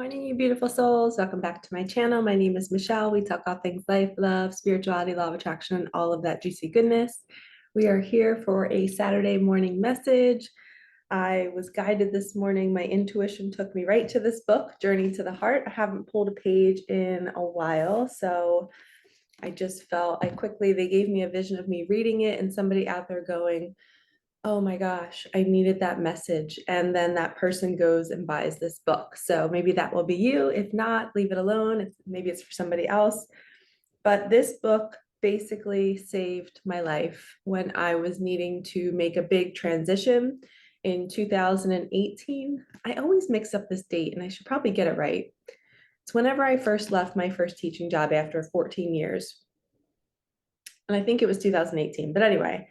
Morning, you beautiful souls. Welcome back to my channel. My name is Michelle. We talk all things life, love, spirituality, law of attraction, and all of that juicy goodness. We are here for a Saturday morning message. I was guided this morning. My intuition took me right to this book, Journey to the Heart. I haven't pulled a page in a while, so I just felt they gave me a vision of me reading it and somebody out there going, oh my gosh, I needed that message. And then that person goes and buys this book. So maybe that will be you. If not, leave it alone. Maybe it's for somebody else. But this book basically saved my life when I was needing to make a big transition in 2018. I always mix up this date and I should probably get it right. It's whenever I first left my first teaching job after 14 years. And I think it was 2018. But anyway,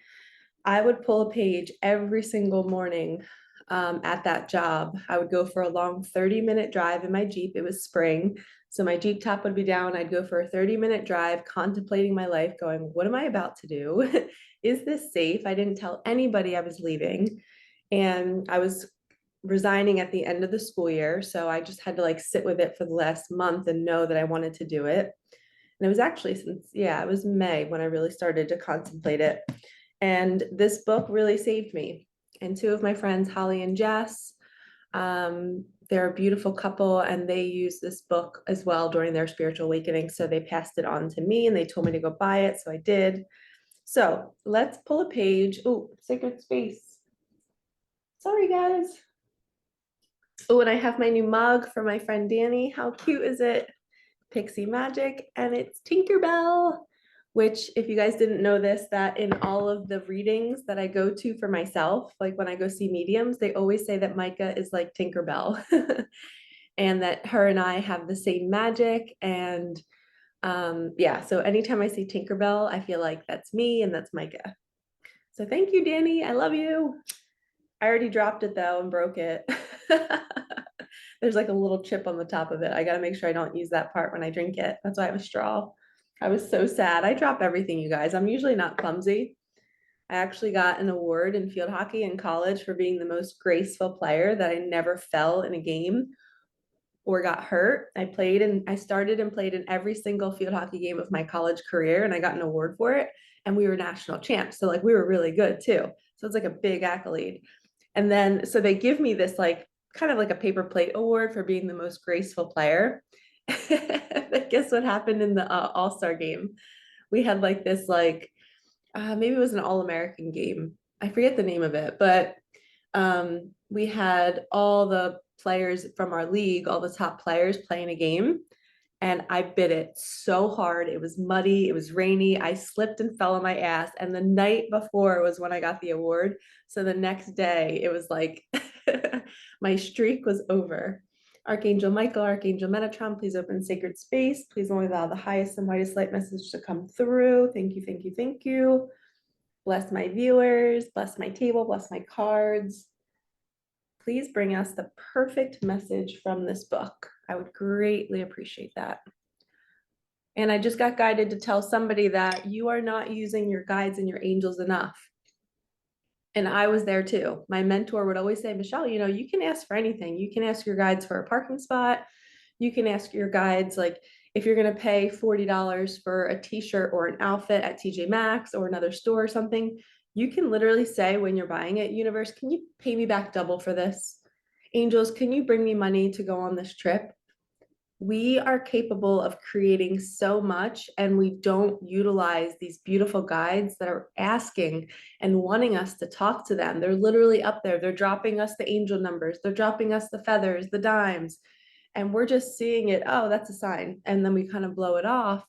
I would pull a page every single morning at that job. I would go for a long 30-minute drive in my Jeep. It was spring, so my Jeep top would be down. I'd go for a 30-minute drive, contemplating my life, going, what am I about to do? Is this safe? I didn't tell anybody I was leaving. And I was resigning at the end of the school year, so I just had to sit with it for the last month and know that I wanted to do it. And it was actually it was May when I really started to contemplate it. And this book really saved me. And two of my friends, Holly and Jess, they're a beautiful couple and they use this book as well during their spiritual awakening. So they passed it on to me and they told me to go buy it. So I did. So let's pull a page. Oh, sacred space. Sorry, guys. Oh, and I have my new mug for my friend Danny. How cute is it? Pixie Magic, and it's Tinkerbell. Which, if you guys didn't know this, that in all of the readings that I go to for myself, like when I go see mediums, they always say that Micah is like Tinkerbell and that her and I have the same magic. And yeah, so anytime I see Tinkerbell, I feel like that's me and that's Micah. So thank you, Danny. I love you. I already dropped it though and broke it. There's like a little chip on the top of it. I got to make sure I don't use that part when I drink it. That's why I have a straw. I was so sad. I drop everything, you guys. I'm usually not clumsy. I actually got an award in field hockey in college for being the most graceful player, that I never fell in a game or got hurt. I started and played in every single field hockey game of my college career, and I got an award for it. And we were national champs. So we were really good too. So it's like a big accolade. And then, so they give me this kind of like a paper plate award for being the most graceful player. But guess what happened in the all-star game? We had this maybe it was an all-American game. I forget the name of it, but we had all the players from our league, all the top players playing a game. And I bit it so hard. It was muddy. It was rainy. I slipped and fell on my ass. And the night before was when I got the award. So the next day, it was like my streak was over. Archangel Michael, Archangel Metatron, please open sacred space. Please only allow the highest and whitest light message to come through. Thank you, thank you, thank you. Bless my viewers, bless my table, bless my cards. Please bring us the perfect message from this book. I would greatly appreciate that. And I just got guided to tell somebody that you are not using your guides and your angels enough. And I was there too. My mentor would always say, Michelle, you can ask for anything. You can ask your guides for a parking spot. You can ask your guides, if you're going to pay $40 for a t-shirt or an outfit at TJ Maxx or another store or something, you can literally say when you're buying it, universe, can you pay me back double for this? Angels, can you bring me money to go on this trip? We are capable of creating so much, and we don't utilize these beautiful guides that are asking and wanting us to talk to them. They're literally up there. They're dropping us the angel numbers. They're dropping us the feathers, the dimes, and we're just seeing it. Oh, that's a sign. And then we kind of blow it off.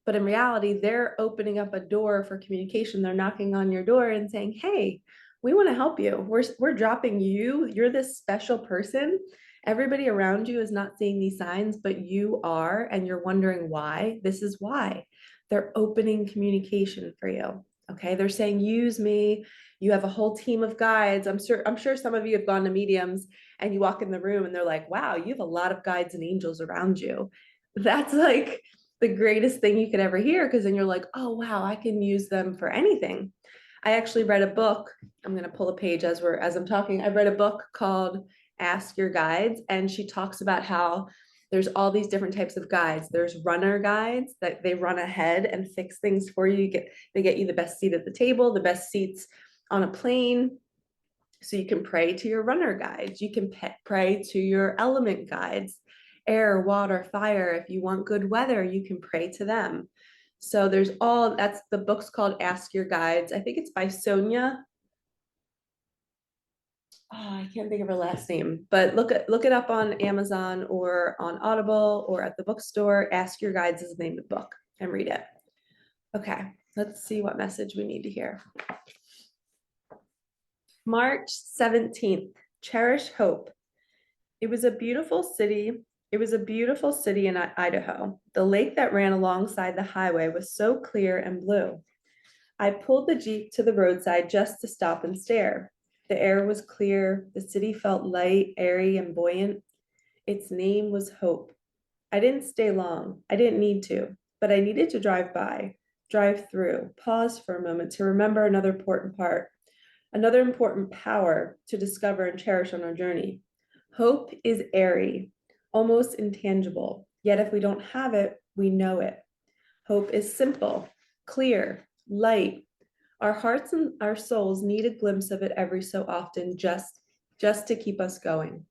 But in reality, they're opening up a door for communication. They're knocking on your door and saying, hey, we want to help you. We're dropping you. You're this special person. Everybody around you is not seeing these signs, but you are, and you're wondering why. This is why. They're opening communication for you. Okay, they're saying, use me. You have a whole team of guides. I'm sure some of you have gone to mediums and you walk in the room and they're like, wow, you have a lot of guides and angels around you. That's the greatest thing you could ever hear, because then you're like, oh, wow, I can use them for anything. I actually read a book. I'm going to pull a page as I'm talking. I read a book called Ask Your Guides, and she talks about how There's all these different types of guides. There's runner guides that they run ahead and fix things for you. They get you the best seat at the table, the best seats on a plane. So you can pray to your runner guides. You can pray to your element guides, air, water, fire. If you want good weather, you can pray to them. So there's that's the book's called Ask Your Guides. I think it's by Sonia. Oh, I can't think of her last name, but look it up on Amazon or on Audible or at the bookstore. Ask Your Guides is the name of the book, and read it. Okay, let's see what message we need to hear. March 17th, cherish hope. It was a beautiful city. It was a beautiful city in Idaho. The lake that ran alongside the highway was so clear and blue. I pulled the Jeep to the roadside just to stop and stare. The air was clear. The city felt light, airy, and buoyant. Its name was Hope. I didn't stay long. I didn't need to, but I needed to drive by, drive through, pause for a moment to remember another important part, another important power to discover and cherish on our journey. Hope is airy, almost intangible, yet if we don't have it, we know it. Hope is simple, clear, light. Our hearts and our souls need a glimpse of it every so often, just to keep us going.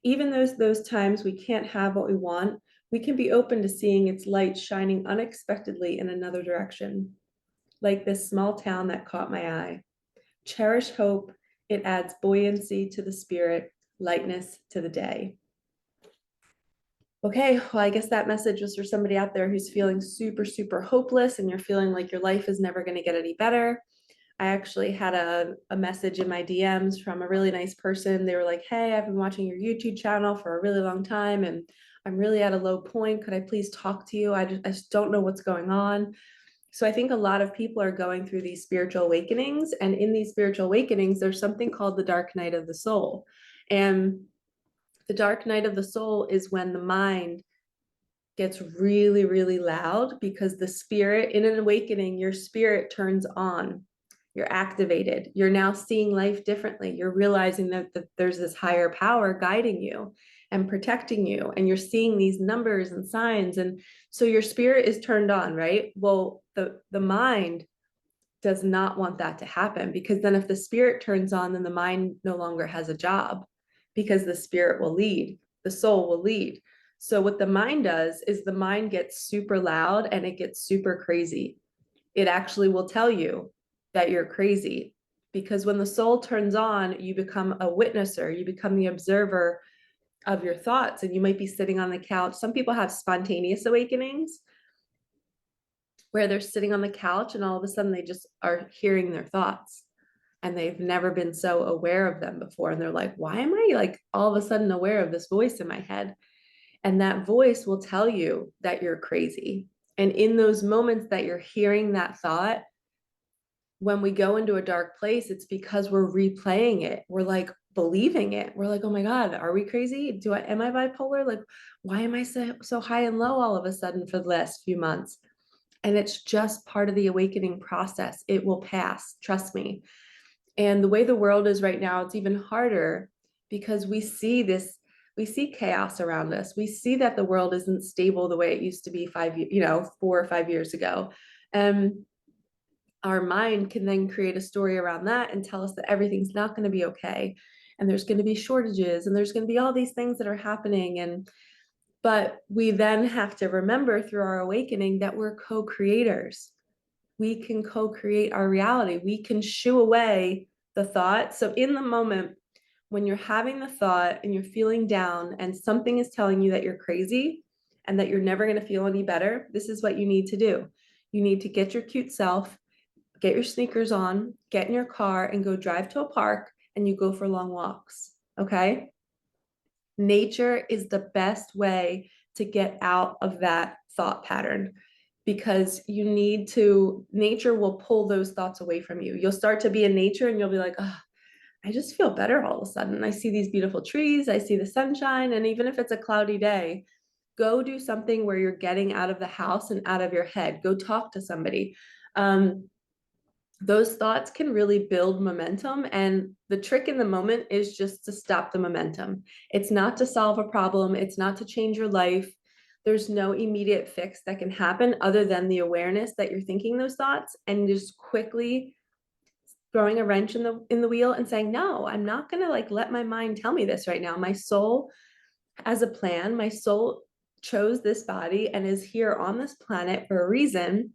Even those times we can't have what we want, we can be open to seeing its light shining unexpectedly in another direction, like this small town that caught my eye. Cherish hope. It adds buoyancy to the spirit, lightness to the day. Okay, well, I guess that message was for somebody out there who's feeling super, super hopeless and you're feeling like your life is never going to get any better. I actually had a message in my DMs from a really nice person. They were like, hey, I've been watching your YouTube channel for a really long time and I'm really at a low point. Could I please talk to you? I just don't know what's going on. So I think a lot of people are going through these spiritual awakenings. And in these spiritual awakenings, there's something called the dark night of the soul. And the dark night of the soul is when the mind gets really, really loud because the spirit, in an awakening, your spirit turns on. You're activated. You're now seeing life differently. You're realizing that there's this higher power guiding you and protecting you. And you're seeing these numbers and signs. And so your spirit is turned on, right? Well, the mind does not want that to happen, because then if the spirit turns on, then the mind no longer has a job, because the spirit will lead, the soul will lead. So what the mind does is the mind gets super loud and it gets super crazy. It actually will tell you that you're crazy, because when the soul turns on, you become a witnesser, you become the observer of your thoughts, and you might be sitting on the couch. Some people have spontaneous awakenings where they're sitting on the couch and all of a sudden they just are hearing their thoughts and they've never been so aware of them before. And they're like, why am I like all of a sudden aware of this voice in my head? And that voice will tell you that you're crazy. And in those moments that you're hearing that thought, when we go into a dark place, it's because we're replaying it. We're like believing it. We're like, oh my God, are we crazy? Am I bipolar? Like, why am I so high and low all of a sudden for the last few months? And it's just part of the awakening process. It will pass, trust me. And the way the world is right now, it's even harder because we see chaos around us. We see that the world isn't stable the way it used to be 4 or 5 years ago. Our mind can then create a story around that and tell us that everything's not going to be okay. And there's going to be shortages and there's going to be all these things that are happening. But we then have to remember through our awakening that we're co-creators. We can co-create our reality. We can shoo away the thought. So in the moment, when you're having the thought and you're feeling down and something is telling you that you're crazy and that you're never going to feel any better, this is what you need to do. You need to get your cute self, get your sneakers on, get in your car and go drive to a park, and you go for long walks, okay? Nature is the best way to get out of that thought pattern, because nature will pull those thoughts away from you. You'll start to be in nature and you'll be like, oh, I just feel better all of a sudden. I see these beautiful trees, I see the sunshine. And even if it's a cloudy day, go do something where you're getting out of the house and out of your head. Go talk to somebody. those thoughts can really build momentum. And the trick in the moment is just to stop the momentum. It's not to solve a problem. It's not to change your life. There's no immediate fix that can happen other than the awareness that you're thinking those thoughts, and just quickly throwing a wrench in the wheel and saying, no, I'm not going to like let my mind tell me this right now. My soul has a plan. My soul chose this body and is here on this planet for a reason.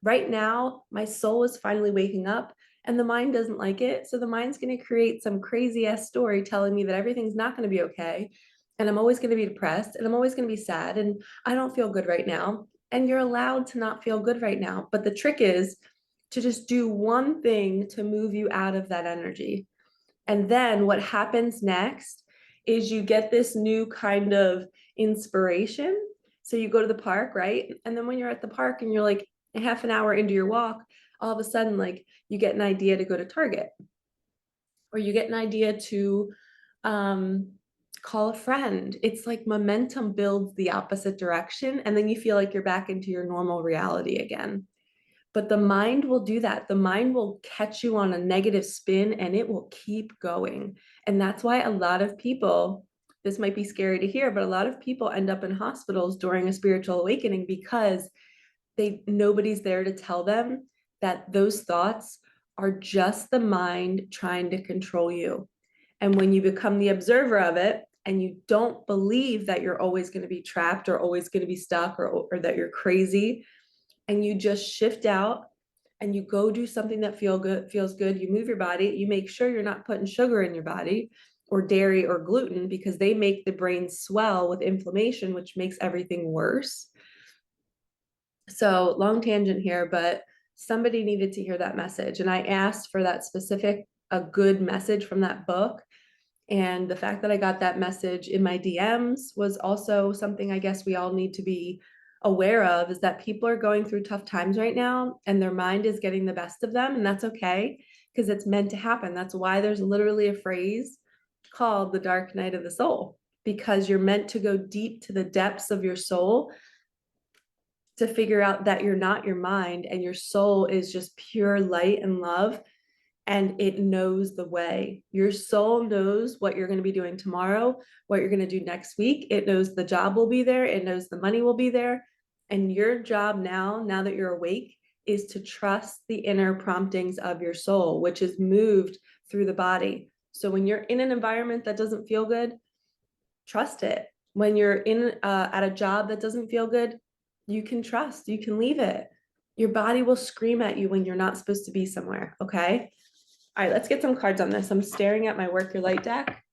Right now, my soul is finally waking up and the mind doesn't like it. So the mind's going to create some crazy ass story telling me that everything's not going to be okay. And I'm always going to be depressed and I'm always going to be sad and I don't feel good right now. And you're allowed to not feel good right now. But the trick is to just do one thing to move you out of that energy. And then what happens next is you get this new kind of inspiration. So you go to the park, right? And then when you're at the park and you're like a half an hour into your walk, all of a sudden, like you get an idea to go to Target, or you get an idea to call a friend. It's like momentum builds the opposite direction. And then you feel like you're back into your normal reality again. But the mind will do that. The mind will catch you on a negative spin and it will keep going. And that's why a lot of people, this might be scary to hear, but a lot of people end up in hospitals during a spiritual awakening because nobody's there to tell them that those thoughts are just the mind trying to control you. And when you become the observer of it and you don't believe that you're always going to be trapped or always going to be stuck, or that you're crazy, and you just shift out and you go do something that feels good, you move your body, you make sure you're not putting sugar in your body or dairy or gluten, because they make the brain swell with inflammation, which makes everything worse. So long tangent here, but somebody needed to hear that message. And I asked for that specific, a good message from that book. And the fact that I got that message in my DMs was also something I guess we all need to be aware of, is that people are going through tough times right now and their mind is getting the best of them. And that's okay, because it's meant to happen. That's why there's literally a phrase called the dark night of the soul, because you're meant to go deep to the depths of your soul to figure out that you're not your mind and your soul is just pure light and love, and it knows the way. Your soul knows what you're going to be doing tomorrow, what you're going to do next week. It knows the job will be there. It knows the money will be there. And your job now that you're awake, is to trust the inner promptings of your soul, which is moved through the body. So when you're in an environment that doesn't feel good, trust it. When you're in at a job that doesn't feel good, you can trust, you can leave it. Your body will scream at you when you're not supposed to be somewhere, okay? All right, let's get some cards on this. I'm staring at my Work Your Light deck.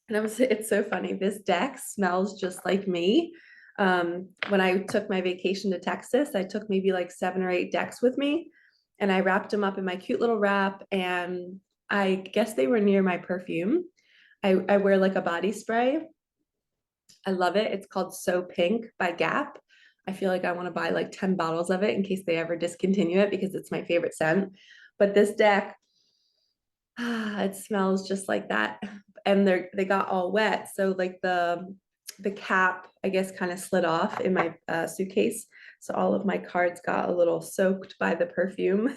And it's so funny. This deck smells just like me. When I took my vacation to Texas, I took maybe like 7 or 8 decks with me, and I wrapped them up in my cute little wrap. And I guess they were near my perfume. I wear like a body spray. I love it. It's called So Pink by Gap. I feel like I want to buy like 10 bottles of it in case they ever discontinue it, because it's my favorite scent. But this deck, it smells just like that. And they got all wet. So like the cap, I guess, kind of slid off in my suitcase. So all of my cards got a little soaked by the perfume.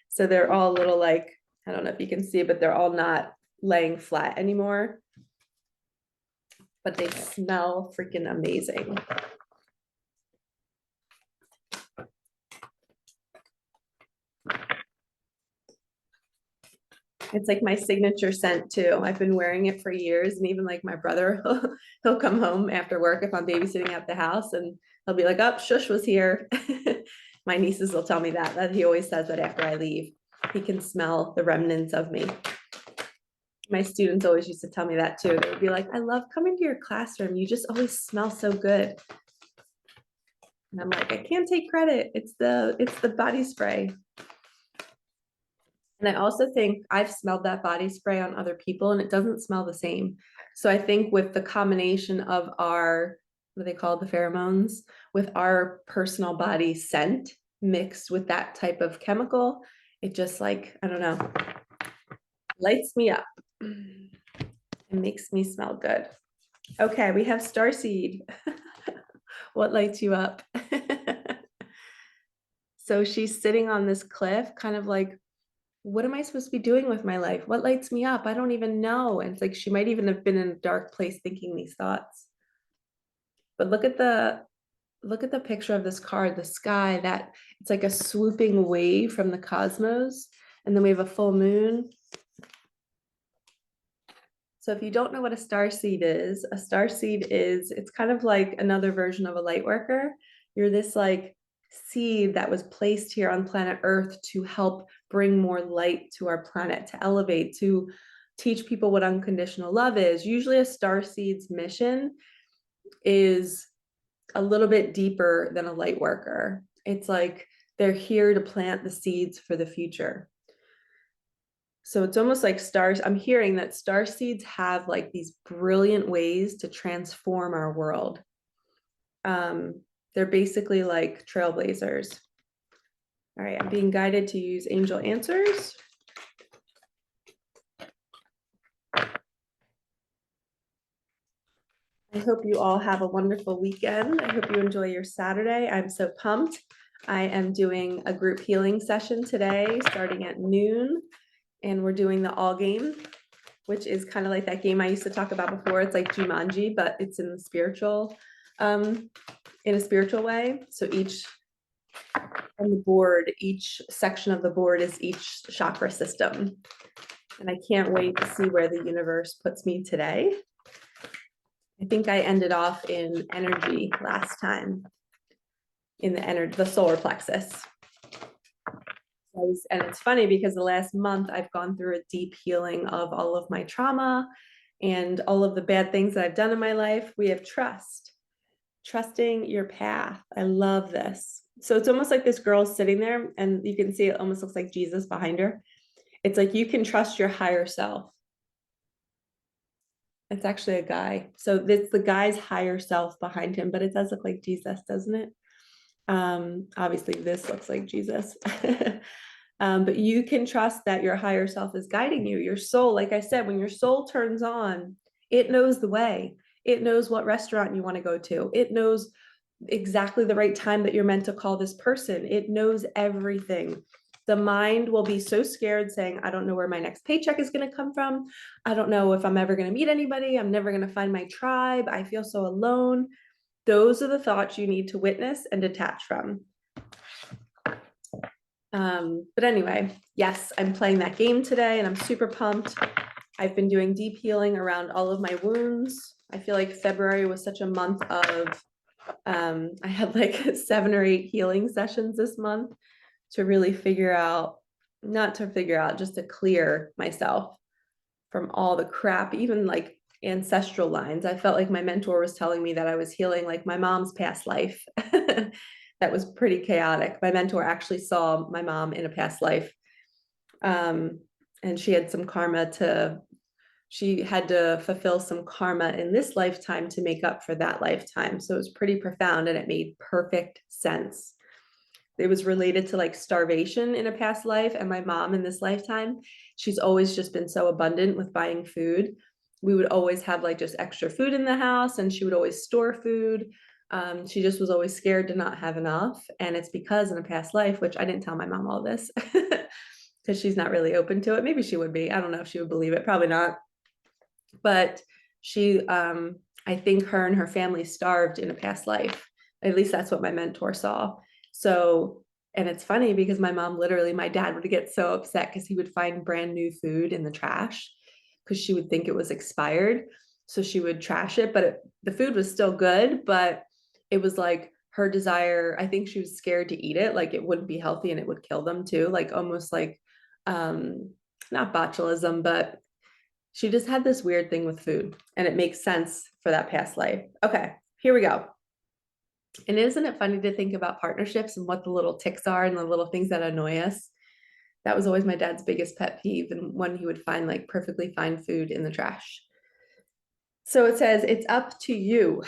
So they're all a little like, I don't know if you can see, but they're all not laying flat anymore. But they smell freaking amazing. It's like my signature scent too. I've been wearing it for years, and even like my brother, he'll come home after work if I'm babysitting at the house, and he'll be like, "Oh, Shush was here." My nieces will tell me that he always says that after I leave, he can smell the remnants of me. My students always used to tell me that too. They would be like, "I love coming to your classroom. You just always smell so good." And I'm like, I can't take credit. It's the body spray. And I also think I've smelled that body spray on other people and it doesn't smell the same. So I think with the combination of our, what do they call the pheromones, with our personal body scent mixed with that type of chemical, it just like, I don't know, lights me up. It makes me smell good. Okay, we have Starseed. What lights you up? So she's sitting on this cliff, kind of like, what am I supposed to be doing with my life? What lights me up? I don't even know. And it's like she might even have been in a dark place thinking these thoughts. But look at the picture of this card, the sky, that it's like a swooping wave from the cosmos. And then we have a full moon. So if you don't know what a starseed is, it's kind of like another version of a light worker. You're this like seed that was placed here on planet Earth to help bring more light to our planet, to elevate, to teach people what unconditional love is. Usually a starseed's mission is a little bit deeper than a light worker. It's like they're here to plant the seeds for the future. So it's almost like stars. I'm hearing that star seeds have like these brilliant ways to transform our world. They're basically like trailblazers. All right, I'm being guided to use angel answers. I hope you all have a wonderful weekend. I hope you enjoy your Saturday. I'm so pumped. I am doing a group healing session today starting at noon, and we're doing the all game, which is kind of like that game I used to talk about before. It's like Jumanji, but it's in a spiritual way. So each on the board, each section of the board is each chakra system. And I can't wait to see where the universe puts me today. I think I ended off in energy last time, in the solar plexus. And it's funny because the last month I've gone through a deep healing of all of my trauma and all of the bad things that I've done in my life. We have trusting your path. I love this. So it's almost like this girl sitting there, and you can see it almost looks like Jesus behind her. It's like you can trust your higher self. It's actually a guy. So it's the guy's higher self behind him, but it does look like Jesus, doesn't it? Obviously this looks like Jesus. But you can trust that your higher self is guiding you. Your soul, like I said, when your soul turns on, it knows the way. It knows what restaurant you want to go to. It knows exactly the right time that you're meant to call this person. It knows everything. The mind will be so scared saying, I don't know where my next paycheck is going to come from. I don't know if I'm ever going to meet anybody. I'm never going to find my tribe. I feel so alone. Those are the thoughts you need to witness and detach from. But anyway, yes, I'm playing that game today and I'm super pumped. I've been doing deep healing around all of my wounds. I feel like February was such a month of, I had like 7 or 8 healing sessions this month to really just to clear myself from all the crap, even like ancestral lines. I felt like my mentor was telling me that I was healing like my mom's past life. That was pretty chaotic. My mentor actually saw my mom in a past life. And she had to fulfill some karma in this lifetime to make up for that lifetime. So it was pretty profound and it made perfect sense. It was related to like starvation in a past life, and my mom in this lifetime, she's always just been so abundant with buying food. We would always have like just extra food in the house, and she would always store food. She just was always scared to not have enough, and it's because in a past life, which I didn't tell my mom all this because she's not really open to it. Maybe she would be. I don't know if she would believe it. Probably not. But I think her and her family starved in a past life. At least that's what my mentor saw. So, and it's funny because my dad would get so upset because he would find brand new food in the trash because she would think it was expired. So she would trash it, but the food was still good, but it was like her desire. I think she was scared to eat it. Like it wouldn't be healthy and it would kill them too. Like almost like, not botulism, but she just had this weird thing with food, and it makes sense for that past life. Okay, here we go. And isn't it funny to think about partnerships and what the little ticks are and the little things that annoy us? That was always my dad's biggest pet peeve, and when he would find like perfectly fine food in the trash. So it says, it's up to you.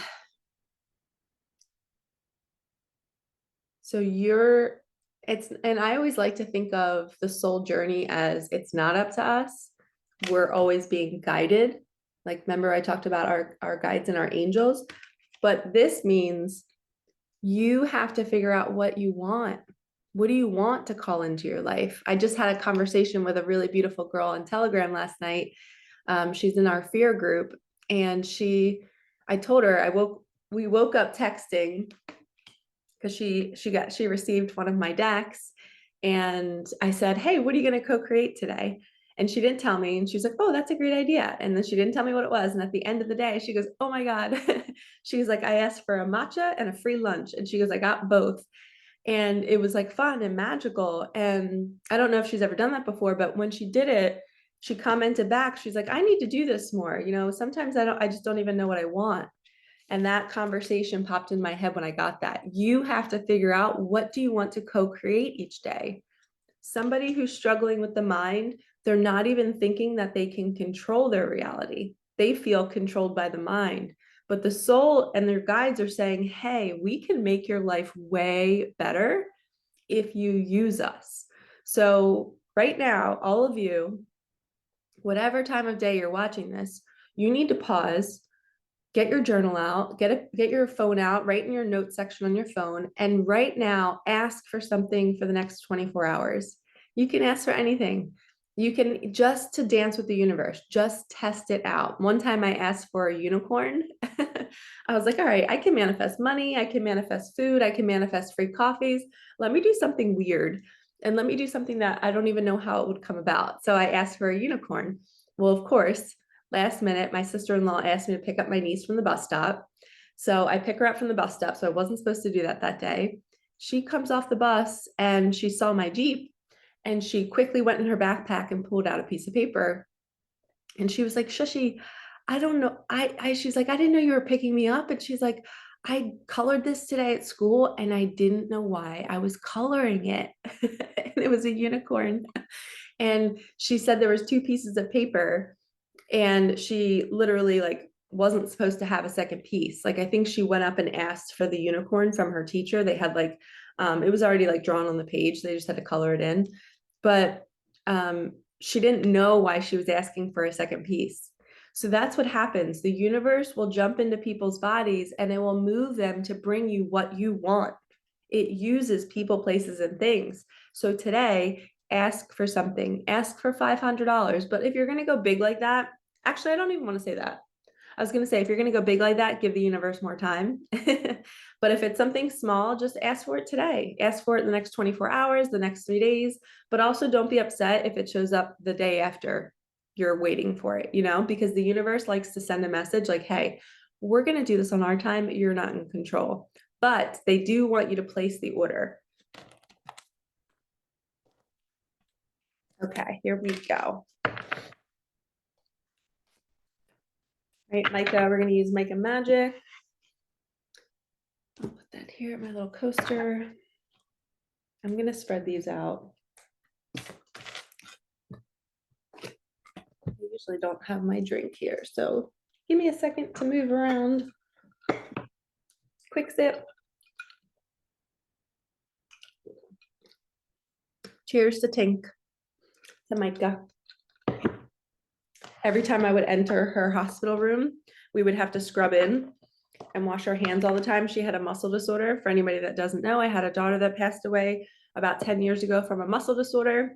So and I always like to think of the soul journey as it's not up to us. We're always being guided. Like, remember I talked about our guides and our angels, but this means you have to figure out what you want. What do you want to call into your life? I just had a conversation with a really beautiful girl on Telegram last night. She's in our fear group, and I told her we woke up texting because she received one of my decks, and I said, "Hey, what are you going to co-create today?" And she didn't tell me, and she was like, "Oh, that's a great idea." And then she didn't tell me what it was. And at the end of the day, she goes, "Oh my God." She's like, "I asked for a matcha and a free lunch." And she goes, "I got both." And it was like fun and magical. And I don't know if she's ever done that before, but when she did it, she commented back. She's like, "I need to do this more. Sometimes I just don't even know what I want." And that conversation popped in my head when I got that. You have to figure out, what do you want to co-create each day? Somebody who's struggling with the mind, they're not even thinking that they can control their reality. They feel controlled by the mind. But the soul and their guides are saying, hey, we can make your life way better if you use us. So right now, all of you, whatever time of day you're watching this, you need to pause, get your journal out, get your phone out, write in your notes section on your phone, and right now ask for something for the next 24 hours. You can ask for anything. You can just to dance with the universe, just test it out. One time I asked for a unicorn. I was like, all right, I can manifest money, I can manifest food, I can manifest free coffees. Let me do something weird. And let me do something that I don't even know how it would come about. So I asked for a unicorn. Well, of course, last minute, my sister-in-law asked me to pick up my niece from the bus stop. So I pick her up from the bus stop. So I wasn't supposed to do that day. She comes off the bus and she saw my Jeep, and she quickly went in her backpack and pulled out a piece of paper. And she was like, Shushi, I don't know. She's like, I didn't know you were picking me up. And she's like, I colored this today at school and I didn't know why I was coloring it. And it was a unicorn. And she said there was two pieces of paper, and she literally like wasn't supposed to have a second piece. Like, I think she went up and asked for the unicorn from her teacher. They had like it was already like drawn on the page, they just had to color it in. But she didn't know why she was asking for a second piece. So that's what happens. The universe will jump into people's bodies and it will move them to bring you what you want. It uses people, places, and things. So today, ask for something, ask for $500. But if you're going to go big like that, actually, I don't even want to say that. I was going to say, if you're going to go big like that, give the universe more time. But if it's something small, just ask for it today. Ask for it in the next 24 hours, the next 3 days. But also don't be upset if it shows up the day after you're waiting for it, because the universe likes to send a message like, hey, we're going to do this on our time. You're not in control. But they do want you to place the order. Okay, here we go. All right, Micah, we're going to use Micah Magic. I'll put that here at my little coaster. I'm going to spread these out. I usually don't have my drink here, so give me a second to move around. Quick sip. Cheers to Tink, to Micah. Every time I would enter her hospital room, we would have to scrub in and wash our hands all the time. She had a muscle disorder. For anybody that doesn't know, I had a daughter that passed away about 10 years ago from a muscle disorder.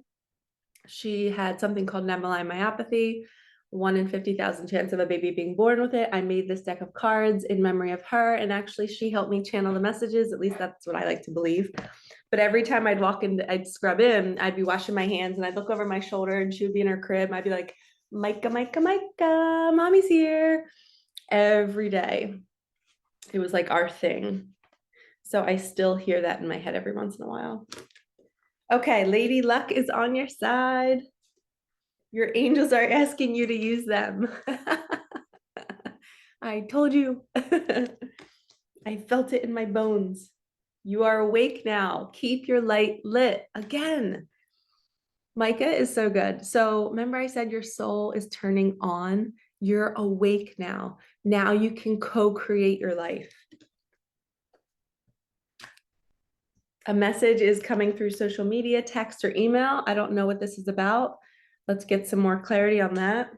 She had something called Nemaline myopathy, 1 in 50,000 chance of a baby being born with it. I made this deck of cards in memory of her, and actually she helped me channel the messages. At least that's what I like to believe. But every time I'd walk in, I'd scrub in, I'd be washing my hands, and I'd look over my shoulder, and she would be in her crib. I'd be like, Micah, Micah, Micah, mommy's here. Every day. It was like our thing. So I still hear that in my head every once in a while. Okay, Lady Luck is on your side. Your angels are asking you to use them. I told you. I felt it in my bones. You are awake now. Keep your light lit. Again, Micah is so good. So remember I said your soul is turning on? You're awake now. Now you can co-create your life. A message is coming through social media, text, or email. I don't know what this is about. Let's get some more clarity on that.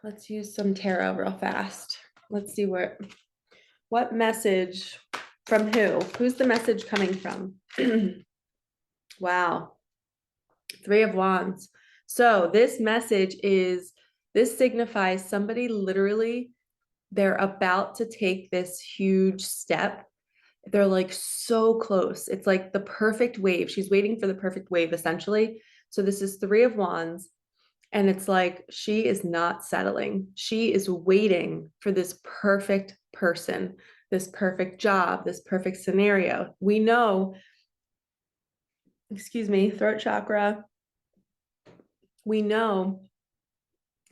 Let's use some tarot real fast. Let's see what message From who? Who's the message coming from? Wow. Three of Wands. So this message this signifies somebody literally, they're about to take this huge step. They're like so close. It's like the perfect wave. She's waiting for the perfect wave, essentially. So this is Three of Wands. And it's like she is not settling. She is waiting for this perfect person, this perfect job, this perfect scenario. We know, excuse me, throat chakra. We know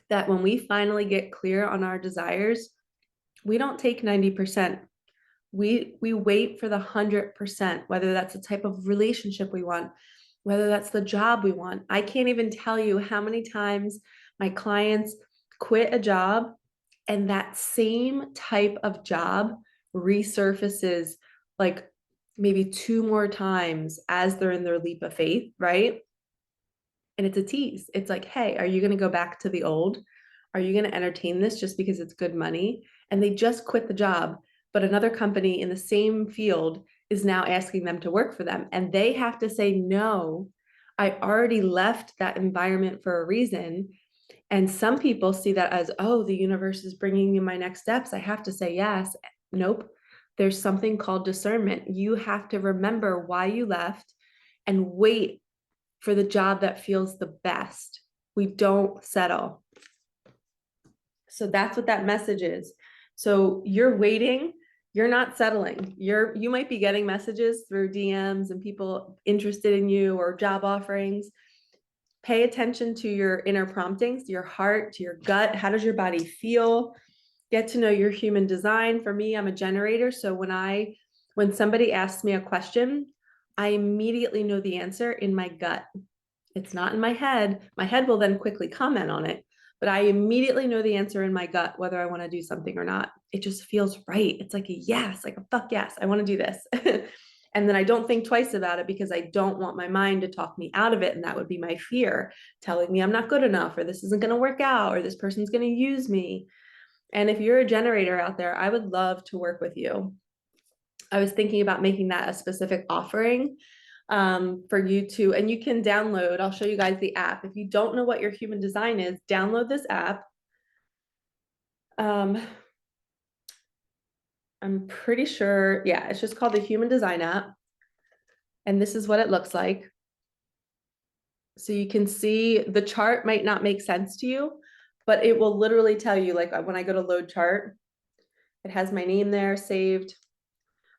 that when we finally get clear on our desires, we don't take 90%. We wait for the 100%, whether that's the type of relationship we want, whether that's the job we want. I can't even tell you how many times my clients quit a job and that same type of job resurfaces like maybe 2 more times as they're in their leap of faith, right? And it's a tease. It's like, hey, are you going to go back to the old? Are you going to entertain this just because it's good money? And they just quit the job, but another company in the same field is now asking them to work for them. And they have to say, no, I already left that environment for a reason. And some people see that as, oh, the universe is bringing me my next steps. I have to say yes. Nope. There's something called discernment. You have to remember why you left and wait for the job that feels the best. We don't settle. So that's what that message is. So you're waiting, you're not settling. You might be getting messages through DMs and people interested in you or job offerings. Pay attention to your inner promptings, to your heart, to your gut. How does your body feel? Get to know your human design. For me, I'm a generator. So when somebody asks me a question, I immediately know the answer in my gut. It's not in my head. My head will then quickly comment on it, but I immediately know the answer in my gut, whether I want to do something or not. It just feels right. It's like a yes, like a fuck yes, I want to do this. And then I don't think twice about it because I don't want my mind to talk me out of it. And that would be my fear telling me I'm not good enough, or this isn't going to work out, or this person's going to use me. And if you're a generator out there, I would love to work with you. I was thinking about making that a specific offering for you to, and you can download, I'll show you guys the app. If you don't know what your human design is, download this app. I'm pretty sure, yeah, it's just called the Human Design app. And this is what it looks like. So you can see the chart might not make sense to you, but it will literally tell you, like when I go to load chart, it has my name there saved.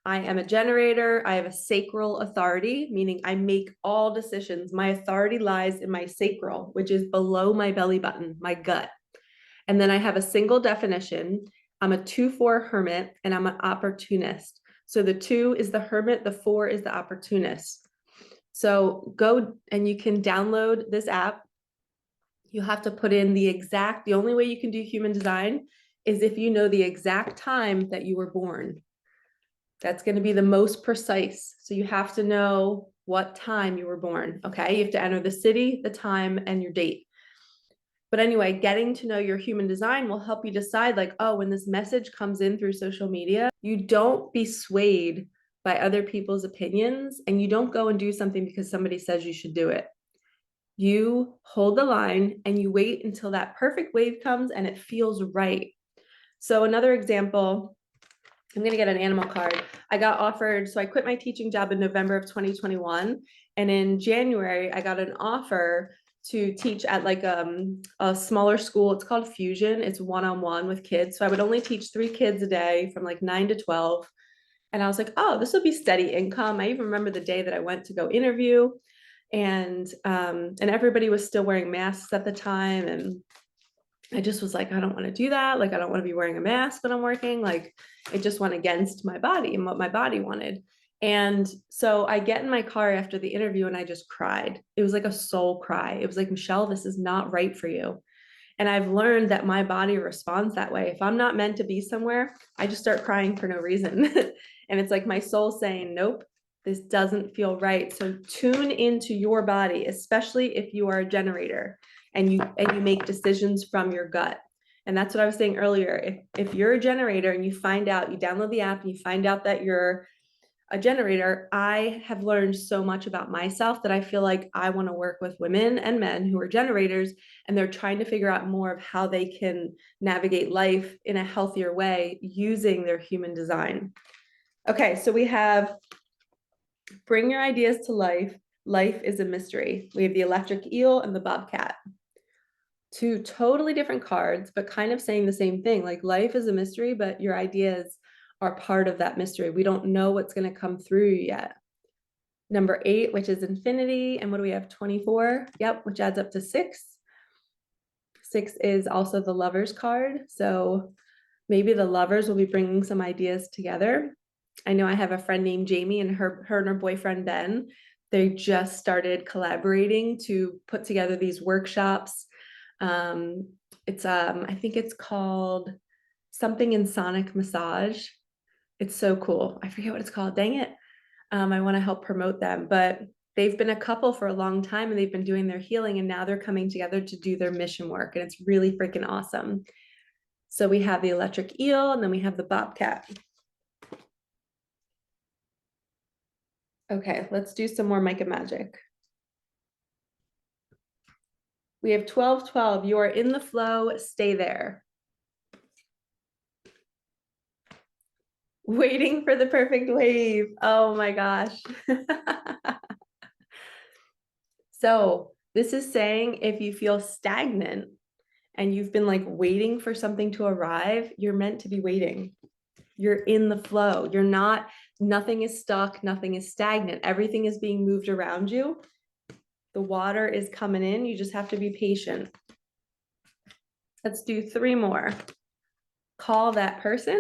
I am a generator. I have a sacral authority, meaning I make all decisions. My authority lies in my sacral, which is below my belly button, my gut. And then I have a single definition. I'm a 2-4 hermit and I'm an opportunist. So the 2 is the hermit, the 4 is the opportunist. So go and you can download this app. You have to put in the only way you can do human design is if you know the exact time that you were born. That's going to be the most precise. So you have to know what time you were born. Okay. You have to enter the city, the time, and your date. But anyway, getting to know your human design will help you decide, like, oh, when this message comes in through social media, you don't be swayed by other people's opinions and you don't go and do something because somebody says you should do it. You hold the line and you wait until that perfect wave comes and it feels right. So another example, I'm going to get an animal card. I got offered, so I quit my teaching job in November of 2021. And in January, I got an offer to teach at like a smaller school. It's called Fusion. It's one-on-one with kids. So I would only teach 3 kids a day from like 9 to 12. And I was like, oh, this will be steady income. I even remember the day that I went to go interview and everybody was still wearing masks at the time. And I just was like, I don't want to do that. Like, I don't want to be wearing a mask when I'm working. Like, it just went against my body and what my body wanted. And so I get in my car after the interview and I just cried. It was like a soul cry. It was like, Michelle, this is not right for you. And I've learned that my body responds that way. If I'm not meant to be somewhere, I just start crying for no reason. And it's like my soul saying, nope, this doesn't feel right. So tune into your body, especially if you are a generator and you make decisions from your gut. And that's what I was saying earlier. If you're a generator and you find out, you download the app and you find out that you're a generator, I have learned so much about myself that I feel like I want to work with women and men who are generators, and they're trying to figure out more of how they can navigate life in a healthier way using their human design. Okay, so we have bring your ideas to life. Life is a mystery. We have the electric eel and the bobcat. Two totally different cards, but kind of saying the same thing. Like life is a mystery, but your ideas are part of that mystery. We don't know what's going to come through yet. Number 8, which is infinity. And what do we have? 24. Yep, which adds up to 6. 6 is also the lovers card. So maybe the lovers will be bringing some ideas together. I know I have a friend named Jamie, and her and her boyfriend Ben, they just started collaborating to put together these workshops. I think it's called something in sonic massage. It's so cool. I forget what it's called. Dang it. I want to help promote them, but they've been a couple for a long time and they've been doing their healing, and now they're coming together to do their mission work, and it's really freaking awesome. So we have the electric eel, and then we have the bobcat. Okay, let's do some more Micah magic. We have 12-12. You are in the flow. Stay there. Waiting for the perfect wave. Oh my gosh. So this is saying if you feel stagnant and you've been like waiting for something to arrive, you're meant to be waiting. You're in the flow. You're not, nothing is stuck, nothing is stagnant. Everything is being moved around you. The water is coming in. You just have to be patient. Let's do 3 more. Call that person.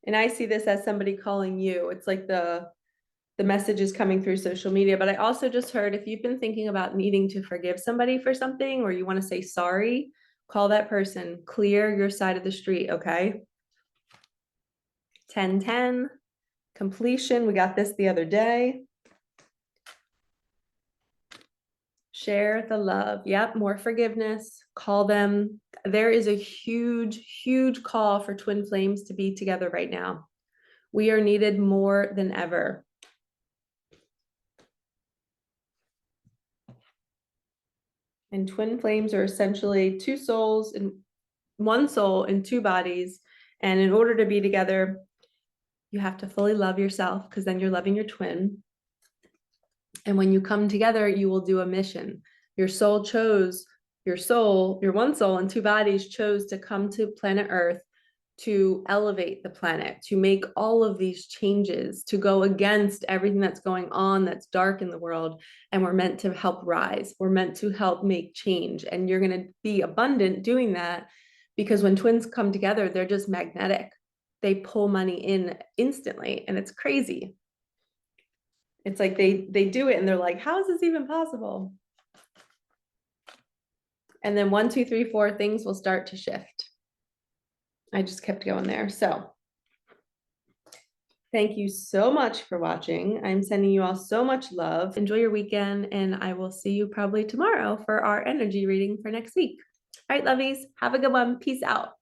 And I see this as somebody calling you. It's like the message is coming through social media, but I also just heard if you've been thinking about needing to forgive somebody for something, or you want to say sorry, call that person, clear your side of the street, okay? 10-10, completion. We got this the other day. Share the love. Yep, more forgiveness. Call them. There is a huge, huge call for twin flames to be together right now. We are needed more than ever. And twin flames are essentially 2 souls and 1 soul in 2 bodies. And in order to be together, you have to fully love yourself, because then you're loving your twin. And when you come together, you will do a mission. Your soul chose, your 1 soul in 2 bodies chose to come to planet Earth to elevate the planet, to make all of these changes, to go against everything that's going on that's dark in the world. And we're meant to help rise. We're meant to help make change. And you're going to be abundant doing that, because when twins come together, they're just magnetic. They pull money in instantly, and it's crazy. It's like they do it and they're like, how is this even possible? And then 1, 2, 3, 4, things will start to shift. I just kept going there. So thank you so much for watching. I'm sending you all so much love. Enjoy your weekend, and I will see you probably tomorrow for our energy reading for next week. All right, lovies, have a good one. Peace out.